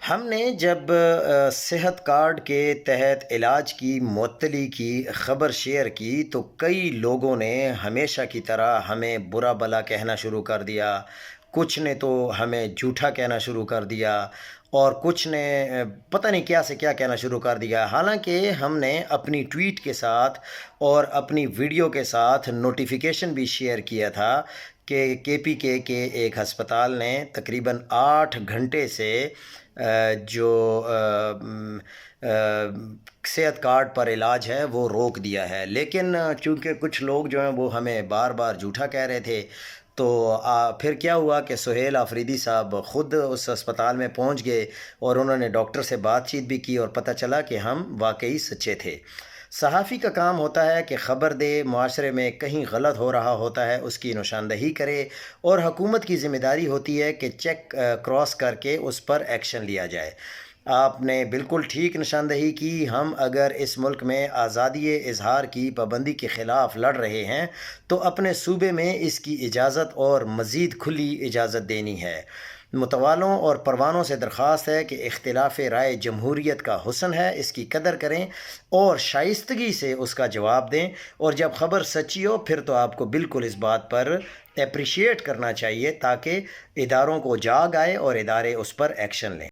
ہم نے جب صحت کارڈ کے تحت علاج کی معطلی کی خبر شیئر کی تو کئی لوگوں نے ہمیشہ کی طرح ہمیں برا بھلا کہنا شروع کر دیا۔ کچھ نے تو ہمیں جھوٹا کہنا شروع کر دیا، اور کچھ نے پتہ نہیں کیا سے کیا کہنا شروع کر دیا۔ حالانکہ ہم نے اپنی ٹویٹ کے ساتھ اور اپنی ویڈیو کے ساتھ نوٹیفیکیشن بھی شیئر کیا تھا کہ کے پی کے ایک ہسپتال نے تقریباً 8 گھنٹے سے جو صحت کارڈ پر علاج ہے وہ روک دیا ہے۔ لیکن چونکہ کچھ لوگ جو ہیں وہ ہمیں بار بار جھوٹا کہہ رہے تھے، تو پھر کیا ہوا کہ سہیل آفریدی صاحب خود اس اسپتال میں پہنچ گئے اور انہوں نے ڈاکٹر سے بات چیت بھی کی، اور پتہ چلا کہ ہم واقعی سچے تھے۔ صحافی کا کام ہوتا ہے کہ خبر دے، معاشرے میں کہیں غلط ہو رہا ہوتا ہے اس کی نشاندہی کرے، اور حکومت کی ذمہ داری ہوتی ہے کہ چیک کراس کر کے اس پر ایکشن لیا جائے۔ آپ نے بالکل ٹھیک نشاندہی کی۔ ہم اگر اس ملک میں آزادی اظہار کی پابندی کے خلاف لڑ رہے ہیں تو اپنے صوبے میں اس کی اجازت اور مزید کھلی اجازت دینی ہے۔ متوالوں اور پروانوں سے درخواست ہے کہ اختلاف رائے جمہوریت کا حسن ہے، اس کی قدر کریں اور شائستگی سے اس کا جواب دیں، اور جب خبر سچی ہو پھر تو آپ کو بالکل اس بات پر اپریشیٹ کرنا چاہیے تاکہ اداروں کو جاگ آئے اور ادارے اس پر ایکشن لیں۔